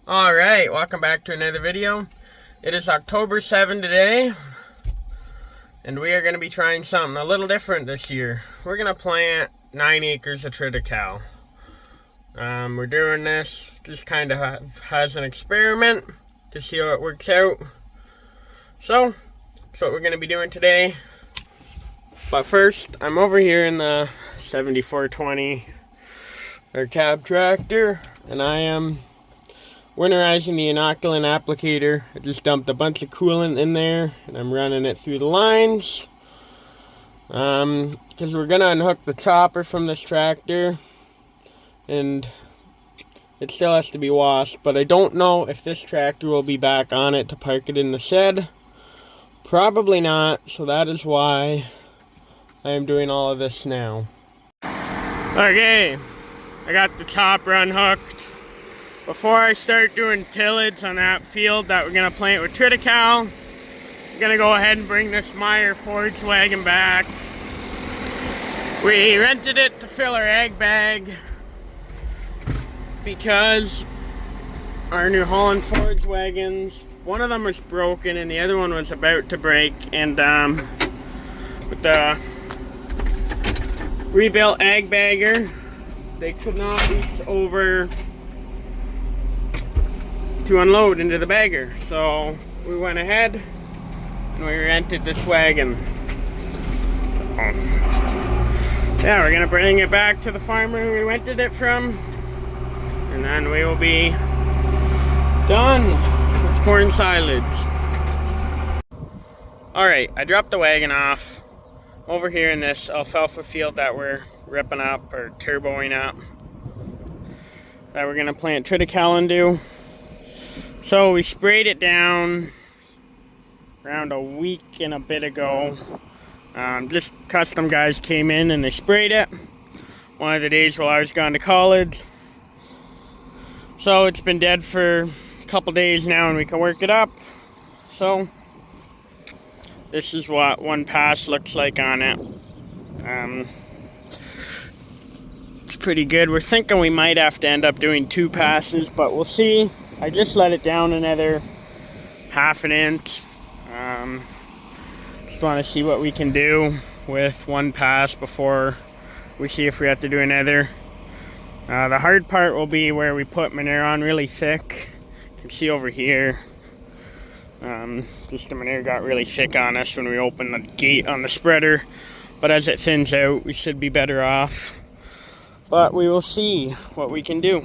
Alright, welcome back to another video. It is October 7 today, and we are going to be trying something a little different this year. We're going to plant 9 acres of Triticale. We're doing this just kind of as an experiment to see how it works out. So, that's what we're going to be doing today. But first, I'm over here in the 7420 our cab tractor, and I am winterizing the inoculant applicator. I just dumped a bunch of coolant in there and I'm running it through the lines because we're gonna unhook the chopper from this tractor and it still has to be washed, but I don't know if this tractor will be back on it to park it in the shed. Probably not, so that is why I am doing all of this now. Okay, I got the chopper unhooked. Before I start doing tillage on that field that we're going to plant with Triticale, I'm going to go ahead and bring this Meyer forage wagon back. We rented it to fill our ag bag because our New Holland forage wagons, one of them was broken and the other one was about to break, and with the rebuilt ag bagger, they could not reach over to unload into the bagger, so we went ahead and we rented this wagon. Yeah, we're gonna bring it back to the farmer we rented it from, and then we will be done with corn silage. Alright, I dropped the wagon off over here in this alfalfa field that we're ripping up or turboing up, that we're gonna plant Triticale into. So we sprayed it down around a week and a bit ago. Just custom guys came in and they sprayed it one of the days while I was gone to college. So it's been dead for a couple days now and we can work it up. So this is what one pass looks like on it. It's pretty good. We're thinking we might have to end up doing 2 passes, but we'll see. I just let it down another ½ inch. Just want to see what we can do with 1 pass before we see if we have to do another. The hard part will be where we put manure on really thick. You can see over here. Just the manure got really thick on us when we opened the gate on the spreader. But as it thins out, we should be better off. But we will see what we can do.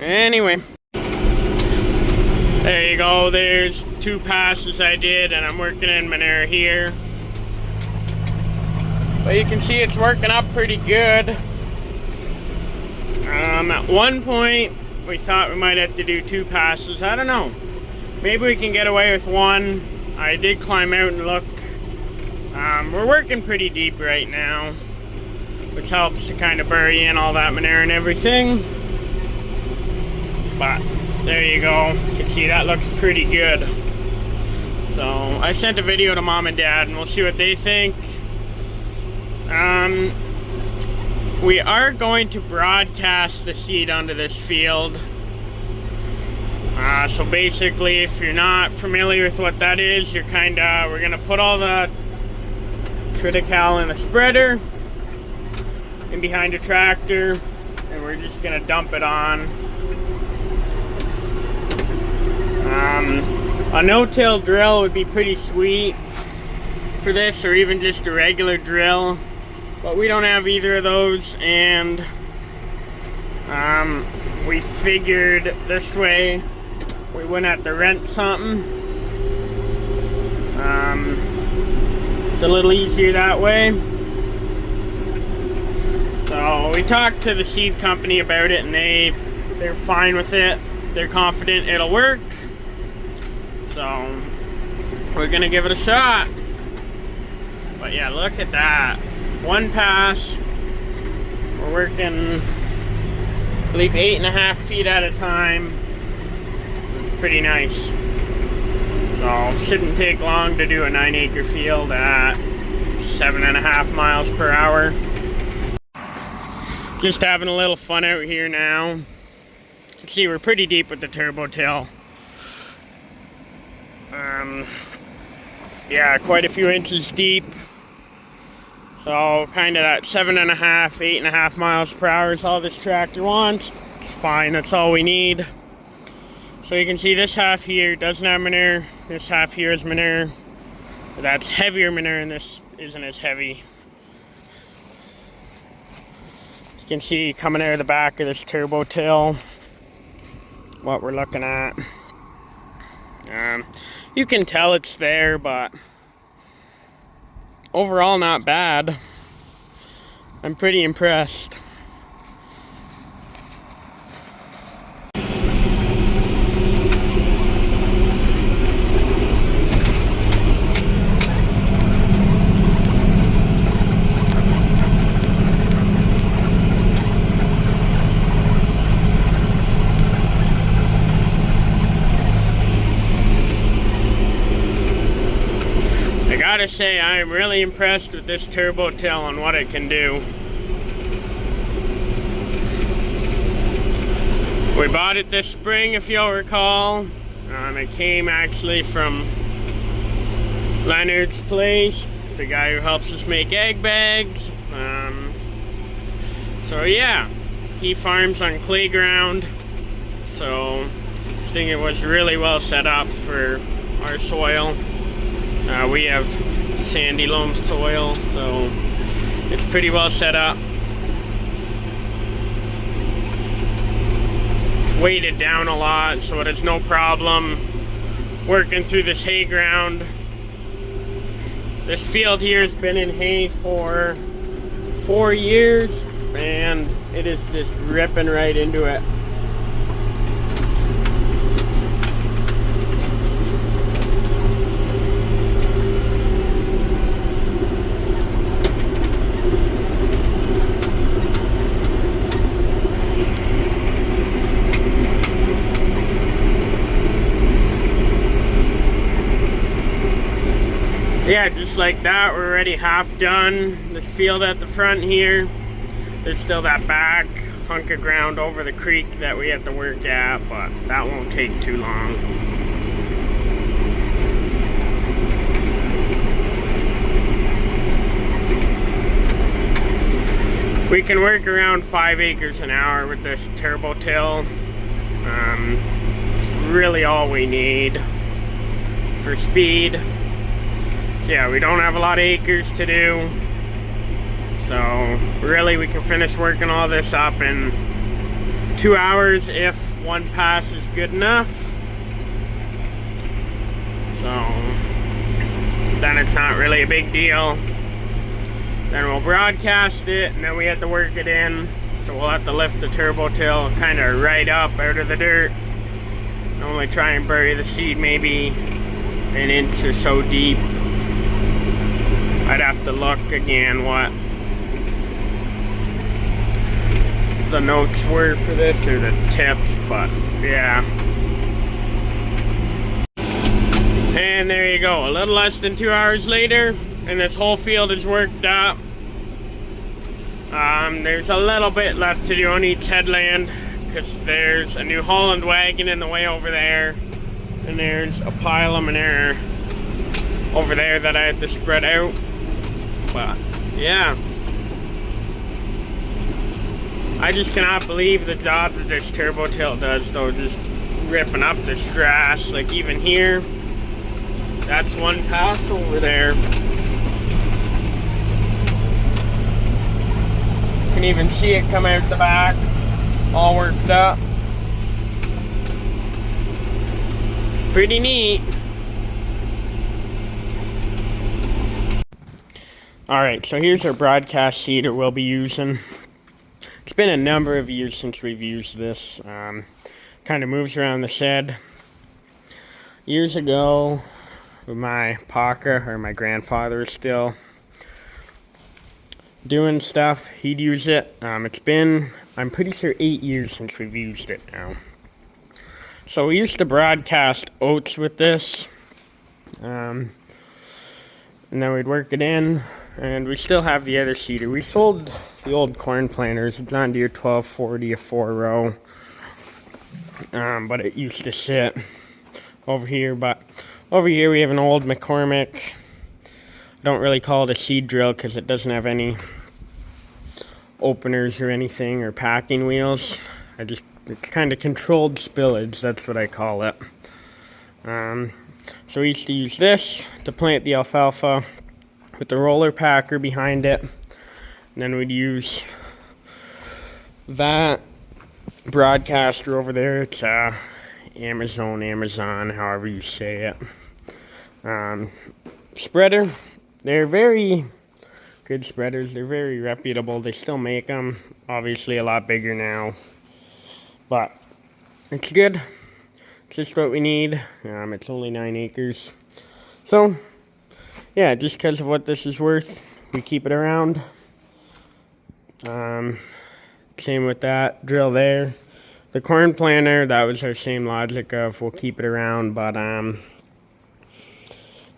Anyway, there you go. There's 2 passes I did, and I'm working in manure here. But you can see it's working up pretty good. At one point, we thought we might have to do 2 passes. I don't know. Maybe we can get away with 1. I did climb out and look. We're working pretty deep right now, which helps to kind of bury in all that manure and everything. But there you go. You can see that looks pretty good. So I sent a video to Mom and Dad and we'll see what they think. We are going to broadcast the seed onto this field. So basically, if you're not familiar with what that is, we're gonna put all the Triticale in a spreader and behind a tractor, and we're just gonna dump it on. A no-till drill would be pretty sweet for this, or even just a regular drill, but we don't have either of those, and we figured this way we wouldn't have to rent something. It's a little easier that way. So we talked to the seed company about it and they're fine with it. They're confident it'll work. So we're gonna give it a shot. But yeah, look at that. 1 pass. We're working, I believe, 8.5 feet at a time. It's pretty nice. So shouldn't take long to do a 9-acre field at 7.5 miles per hour. Just having a little fun out here now. See, we're pretty deep with the turbo tail. Yeah, quite a few inches deep. So kind of that 7.5, 8.5 miles per hour is all this tractor wants. It's fine, that's all we need. So you can see this half here doesn't have manure. This half here is manure. That's heavier manure and this isn't as heavy. You can see coming out of the back of this turbo tail what we're looking at. You can tell it's there, but overall not bad. I'm pretty impressed. I gotta say, I am really impressed with this turbo tail and what it can do. We bought it this spring, if you'll recall. It came actually from Leonard's place, the guy who helps us make egg bags. So yeah, he farms on clay ground. So I think it was really well set up for our soil. We have sandy loam soil, so it's pretty well set up. It's weighted down a lot, so there's no problem working through this hay ground. This field here has been in hay for 4 years, and it is just ripping right into it. Yeah, just like that, we're already half done. This field at the front here, there's still that back hunk of ground over the creek that we have to work at, but that won't take too long. We can work around 5 acres an hour with this turbo till. Really all we need for speed. So yeah, we don't have a lot of acres to do, so really we can finish working all this up in 2 hours if one pass is good enough. So then it's not really a big deal. Then we'll broadcast it, and then we have to work it in, so we'll have to lift the turbo till kind of right up out of the dirt. Only try and bury the seed maybe an inch or so deep. I'd have to look again what the notes were for this, or the tips, but yeah. And there you go, a little less than 2 hours later, and this whole field is worked up. There's a little bit left to do on each headland, because there's a New Holland wagon in the way over there, and there's a pile of manure over there that I had to spread out. But yeah, I just cannot believe the job that this turbo till does, though, just ripping up this grass. Like even here, that's one pass over there. You can even see it come out the back, all worked up. It's pretty neat. Alright, so here's our broadcast seeder we'll be using. It's been a number of years since we've used this. Kind of moves around the shed. Years ago, my papa, or my grandfather, was still doing stuff. He'd use it. It's been, I'm pretty sure, 8 years since we've used it now. So we used to broadcast oats with this. And then we'd work it in. And we still have the other seeder. We sold the old corn planters, John Deere 1240, a 4-row. but it used to sit over here. But over here we have an old McCormick. I don't really call it a seed drill because it doesn't have any openers or anything, or packing wheels. It's kind of controlled spillage, that's what I call it. So we used to use this to plant the alfalfa with the roller packer behind it. And then we'd use that broadcaster over there. It's Amazon, however you say it. Spreader. They're very good spreaders. They're very reputable. They still make them. Obviously a lot bigger now. But it's good. It's just what we need. It's only 9 acres. So, yeah, just because of what this is worth, we keep it around. Same with that drill there. The corn planter, that was our same logic of we'll keep it around, but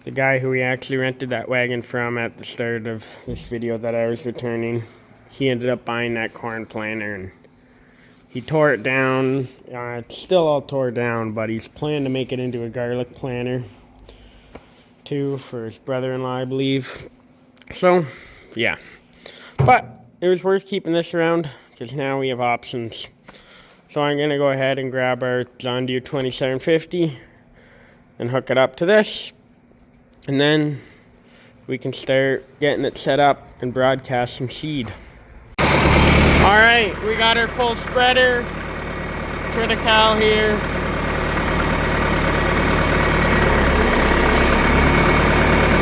the guy who we actually rented that wagon from at the start of this video that I was returning, he ended up buying that corn planter and he tore it down. It's still all tore down, but he's planning to make it into a garlic planter too for his brother-in-law, I believe. So, yeah. But it was worth keeping this around because now we have options. So I'm going to go ahead and grab our John Deere 2750 and hook it up to this. And then we can start getting it set up and broadcast some seed. Alright, we got our full spreader. Triticale here.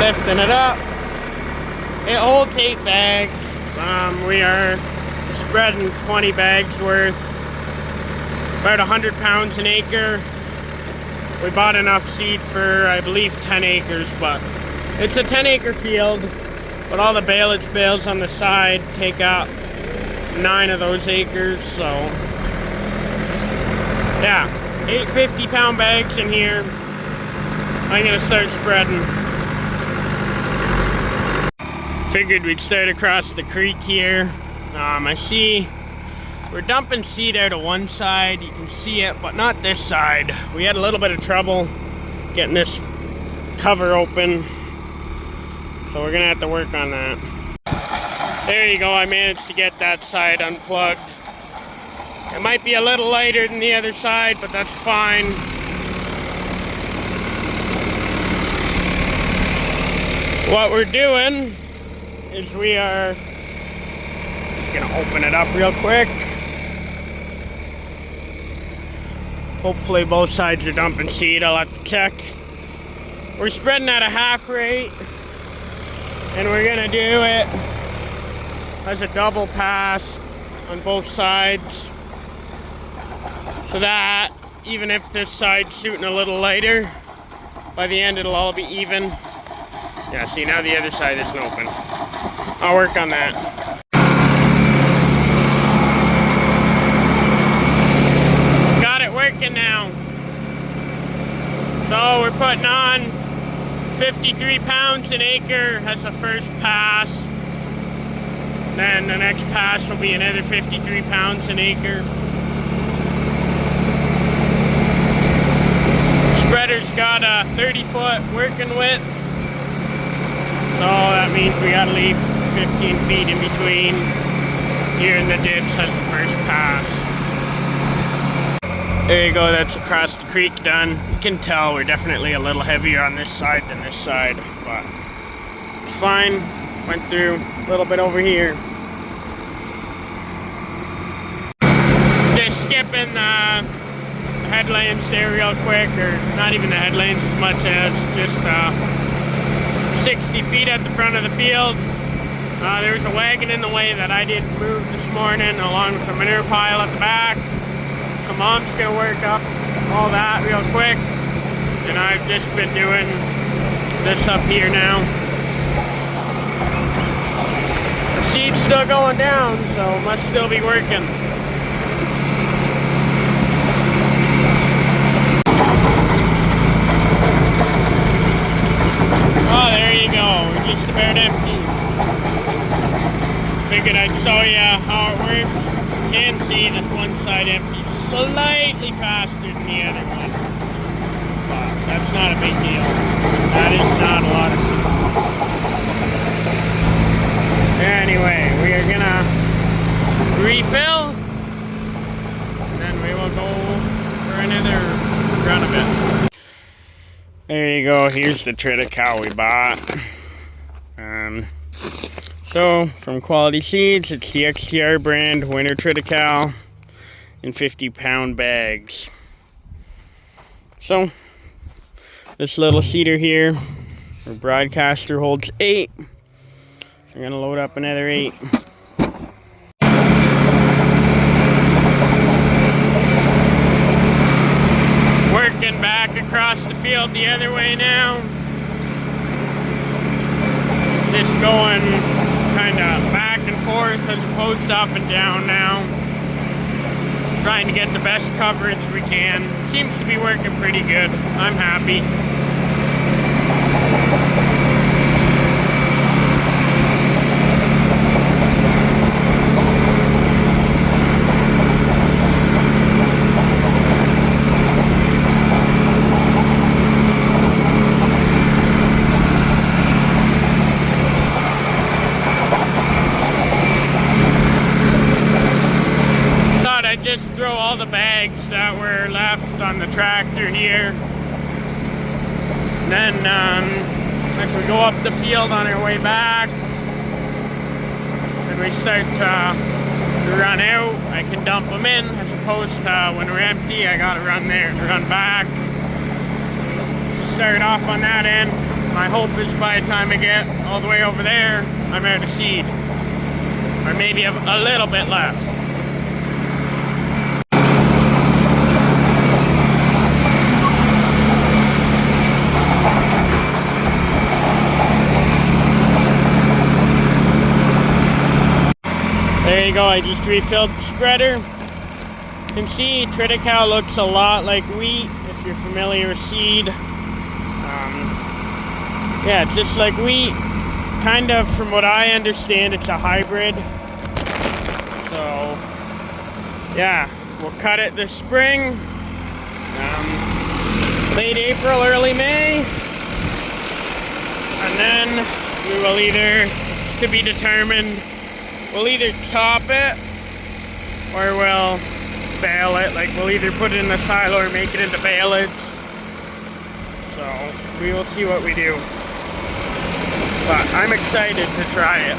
Lifting it up. It holds 8 bags. We are spreading 20 bags worth. About 100 pounds an acre. We bought enough seed for, I believe, 10 acres, but it's a 10-acre field, but all the baleage bales on the side take up 9 of those acres, so yeah, 8 50-pound bags in here. I'm gonna start spreading. Figured we'd start across the creek here. I see we're dumping seed out of one side, you can see it, but not this side. We had a little bit of trouble getting this cover open, so we're gonna have to work on that. There you go, I managed to get that side unplugged. It might be a little lighter than the other side, but that's fine. What we're doing is we are just gonna open it up real quick. Hopefully both sides are dumping seed, I'll have to check. We're spreading at a half rate, and we're gonna do it as a double pass on both sides, so that even if this side's shooting a little lighter, by the end it'll all be even. Yeah, see, now the other side isn't open. I'll work on that. Working now. So we're putting on 53 pounds an acre as the first pass. Then the next pass will be another 53 pounds an acre. Spreader's got a 30-foot working width. So that means we gotta leave 15 feet in between here in the ditch as the first pass. There you go, that's across the creek done. You can tell we're definitely a little heavier on this side than this side, but it's fine. Went through a little bit over here. Just skipping the headlands there real quick, or not even the headlands as much as just 60 feet at the front of the field. There was a wagon in the way that I didn't move this morning, along with a manure pile at the back. So Mom's gonna work up all that real quick, and I've just been doing this up here now. The seed's still going down, so must still be working. Oh, there you go. We're just about empty. Figured I'd show you how it works. You can see this one side empty slightly faster than the other one. But that's not a big deal. That is not a lot of seed. Anyway, we are gonna refill, and then we will go for another run of it. There you go, here's the Triticale we bought. So, from Quality Seeds, it's the XTR brand Winter Triticale in 50-pound bags. So, this little seeder here, our broadcaster holds 8. So I'm going to load up another 8. Working back across the field the other way now. Just going kind of back and forth as opposed to up and down now. Trying to get the best coverage we can. Seems to be working pretty good. I'm happy. I'd just throw all the bags that were left on the tractor here. And then as we go up the field on our way back, when we start to run out, I can dump them in, as opposed to when we're empty, I gotta run back. So start off on that end. My hope is by the time I get all the way over there, I'm out of seed. Or maybe a little bit left. There you go, I just refilled the spreader. You can see Triticale looks a lot like wheat, if you're familiar with seed. Yeah, it's just like wheat. Kind of, from what I understand, it's a hybrid. So, yeah, we'll cut it this spring. Late April, early May. And then we will either, to be determined, we'll either top it or we'll bale it. Like, we'll either put it in the silo or make it into baleds. So we will see what we do. But I'm excited to try it.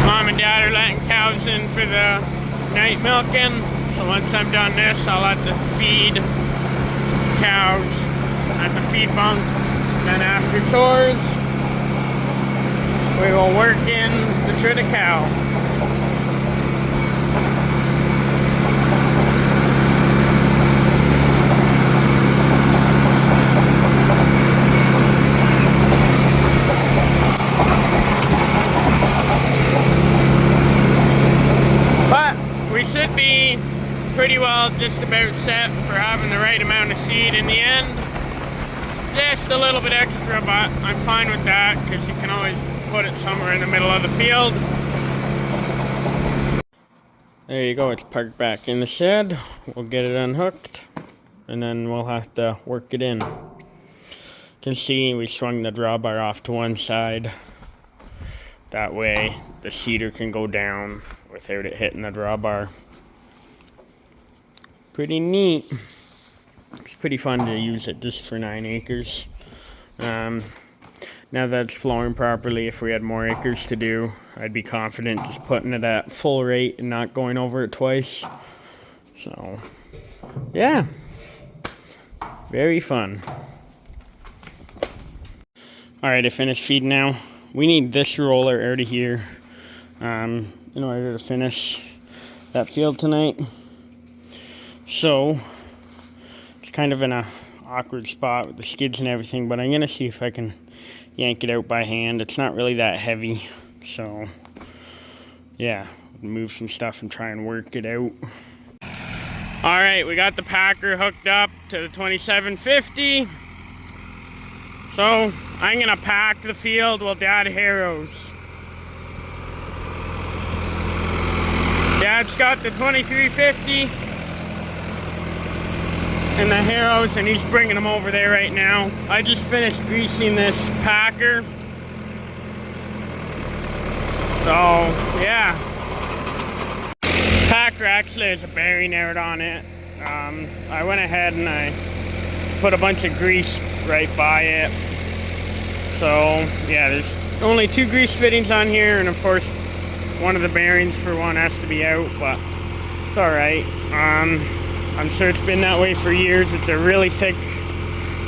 Mom and Dad are letting cows in for the night milking. So once I'm done this, I'll let the feed cows at the feed bunk. Then after chores, we will work in the Triticale. But we should be pretty well just about set for having the right amount of seed in the end. Just a little bit extra, but I'm fine with that because you can always put it somewhere in the middle of the field. There you go, it's parked back in the shed. We'll get it unhooked and then we'll have to work it in. You can see we swung the drawbar off to one side. That way the seeder can go down without it hitting the drawbar. Pretty neat. It's pretty fun to use it just for 9 acres. Now that it's flowing properly, if we had more acres to do, I'd be confident just putting it at full rate and not going over it twice. So, yeah. Very fun. Alright, I finished feeding now. We need this roller out of here in order to finish that field tonight. So, it's kind of in a awkward spot with the skids and everything, but I'm going to see if I can yank it out by hand. It's not really that heavy, so yeah, move some stuff and try and work it out. Alright, we got the packer hooked up to the 2750. So I'm gonna pack the field while Dad harrows. Dad's got the 2350 and the Harrows, and he's bringing them over there right now. I just finished greasing this packer. So, yeah. Packer actually has a bearing out on it. I went ahead and I put a bunch of grease right by it. So, yeah, there's only 2 grease fittings on here, and of course, one of the bearings for one has to be out, but it's alright. I'm sure it's been that way for years. It's a really thick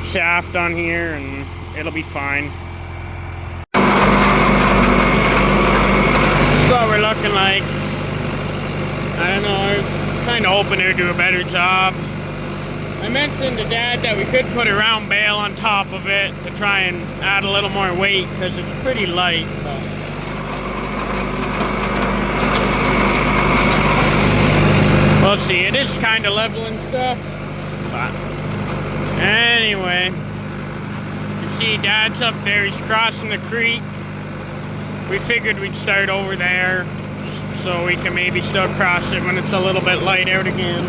shaft on here, and it'll be fine. That's what we're looking like. I don't know, I was kind of hoping they'd do a better job. I mentioned to Dad that we could put a round bale on top of it to try and add a little more weight, because it's pretty light. But we'll see. It is kind of level and stuff. But anyway, you can see Dad's up there. He's crossing the creek. We figured we'd start over there so we can maybe still cross it when it's a little bit light out again.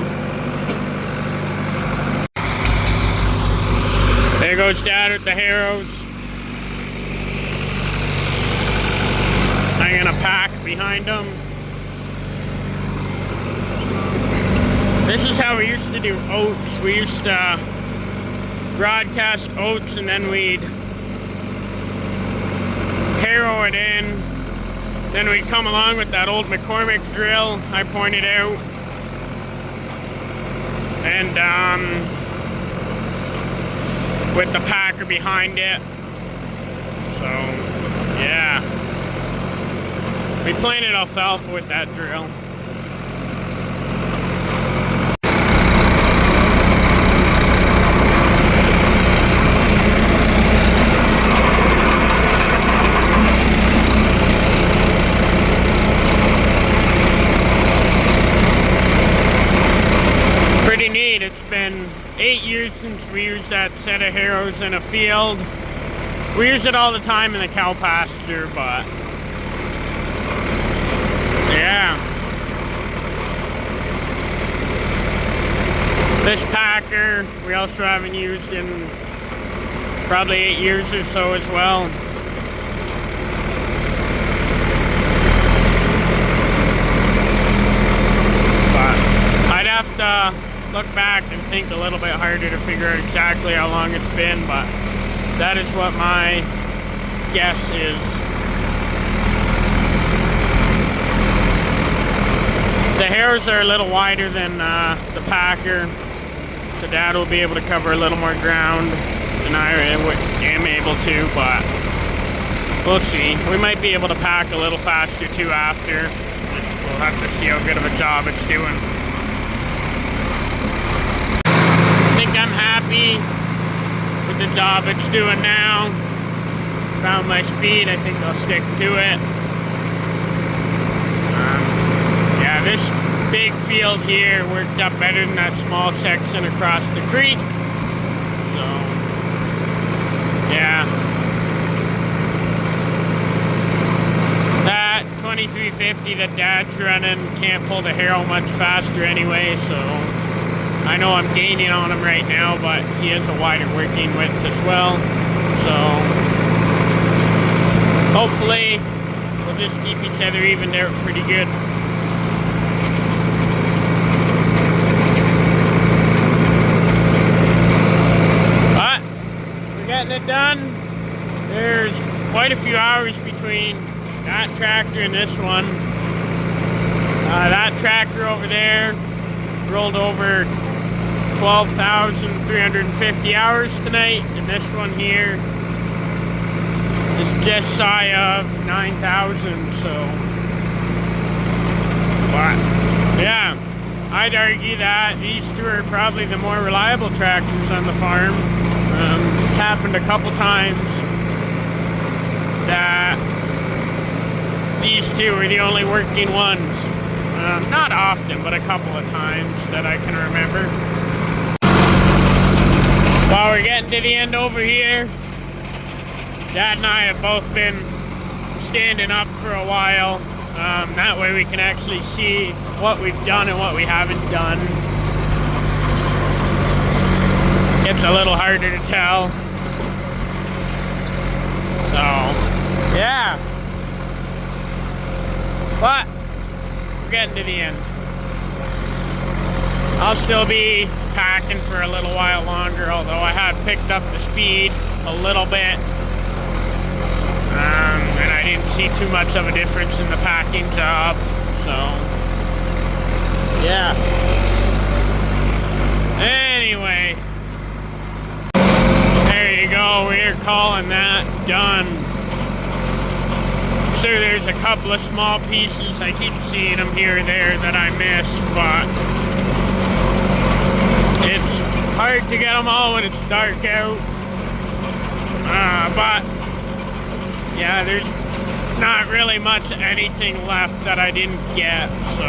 There goes Dad with the Harrows. I'm gonna pack behind him. This is how we used to do oats. We used to broadcast oats, and then we'd harrow it in. Then we'd come along with that old McCormick drill I pointed out. And with the packer behind it. So, yeah. We planted alfalfa with that drill. Pretty neat. It's been 8 years since we used that set of harrows in a field. We use it all the time in the cow pasture, but yeah. This packer we also haven't used in probably 8 years or so as well. But I'd have to look back and think a little bit harder to figure out exactly how long it's been, but that is what my guess is. The harrows are a little wider than the packer, so Dad will be able to cover a little more ground than I am able to, but we'll see. We might be able to pack a little faster too after. We'll have to see how good of a job it's doing. I think I'm happy with the job it's doing now. Found my speed. I think I'll stick to it. Yeah, this big field here worked out better than that small section across the creek. So, yeah. That 2350 that Dad's running can't pull the harrow much faster anyway, so I know I'm gaining on him right now, but he has a wider working width as well. So hopefully we'll just keep each other even there pretty good. But we're getting it done. There's quite a few hours between that tractor and this one. That tractor over there rolled over 12,350 hours tonight, and this one here is just shy of 9,000. So, but yeah, I'd argue that these two are probably the more reliable tractors on the farm. It's happened a couple times that these two are the only working ones. Not often, but a couple of times that I can remember. While we're getting to the end over here, Dad and I have both been standing up for a while. That way we can actually see what we've done and what we haven't done. It's a little harder to tell. So, yeah. But we're getting to the end. I'll still be packing for a little while longer, although I had picked up the speed a little bit. And I didn't see too much of a difference in the packing job. So, yeah. Anyway, there you go. We're calling that done. Sure, there's a couple of small pieces. I keep seeing them here and there that I missed, but it's hard to get them all when it's dark out. But yeah, there's not really much anything left that I didn't get, so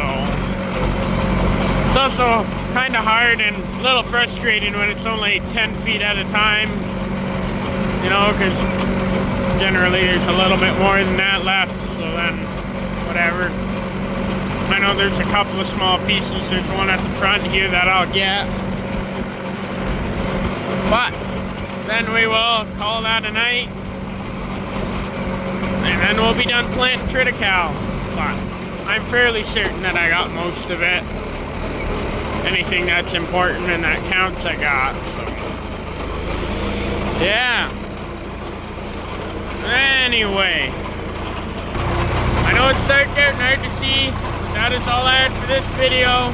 it's also kind of hard and a little frustrating when it's only 10 feet at a time, you know, because generally there's a little bit more than that left, so then whatever. I know there's a couple of small pieces. There's one at the front here that I'll get, but then we will call that a night. And then we'll be done planting Triticale. But I'm fairly certain that I got most of it. Anything that's important and that counts, I got. So, yeah. Anyway, I know it's dark out and hard to see. That is all I had for this video.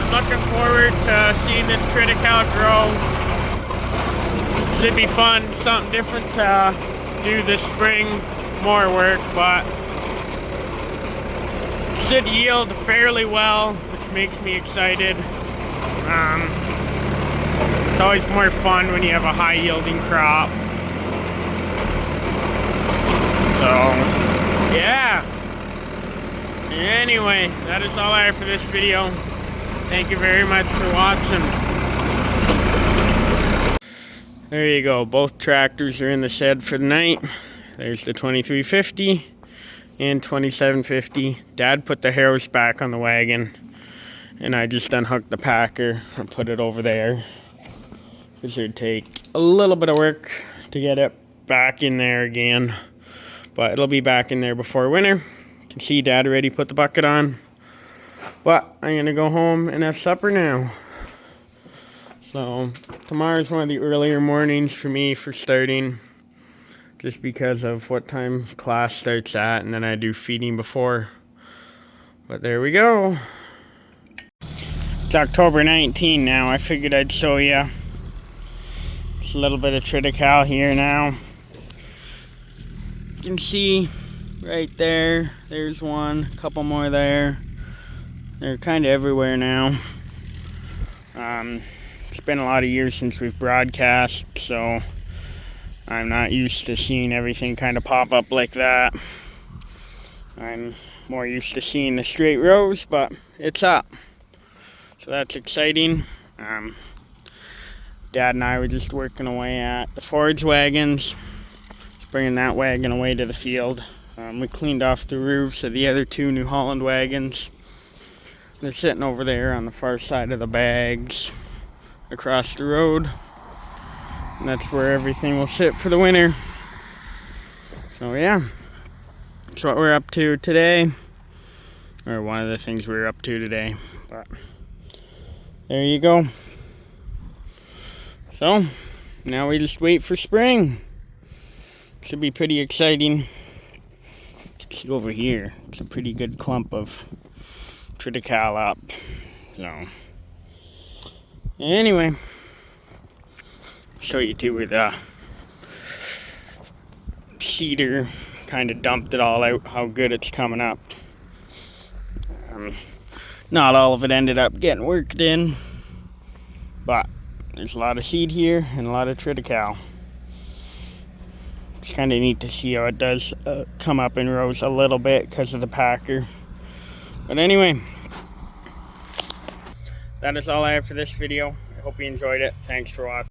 I'm looking forward to seeing this Triticale grow. Should be fun, something different to do this spring. More work, but should yield fairly well, which makes me excited. It's always more fun when you have a high yielding crop. So, yeah. Anyway, that is all I have for this video. Thank you very much for watching. There you go. Both tractors are in the shed for the night. There's the 2350 and 2750. Dad put the harrows back on the wagon, and I just unhooked the packer and put it over there, because it would take a little bit of work to get it back in there again, but it'll be back in there before winter. You can see Dad already put the bucket on, but I'm gonna go home and have supper now. So tomorrow's one of the earlier mornings for me for starting, just because of what time class starts at, and then I do feeding before. But there we go. It's October 19 now. I figured I'd show you. It's a little bit of Triticale here now. You can see right there, there's one, a couple more there. They're kind of everywhere now. It's been a lot of years since we've broadcast, so I'm not used to seeing everything kind of pop up like that. I'm more used to seeing the straight rows, but it's up. So that's exciting. Dad and I were just working away at the forage wagons, just bringing that wagon away to the field. We cleaned off the roofs of the other two New Holland wagons. They're sitting over there on the far side of the bags across the road. And that's where everything will sit for the winter. So yeah, that's what we're up to today. Or one of the things we're up to today. But there you go. So now we just wait for spring. Should be pretty exciting. See over here, it's a pretty good clump of Triticale up. So anyway, show you too where the seeder kind of dumped it all out, how good it's coming up. Not all of it ended up getting worked in, but there's a lot of seed here and a lot of Triticale. It's kind of neat to see how it does come up in rows a little bit because of the packer. But anyway, that is all I have for this video. I hope you enjoyed it. Thanks for watching.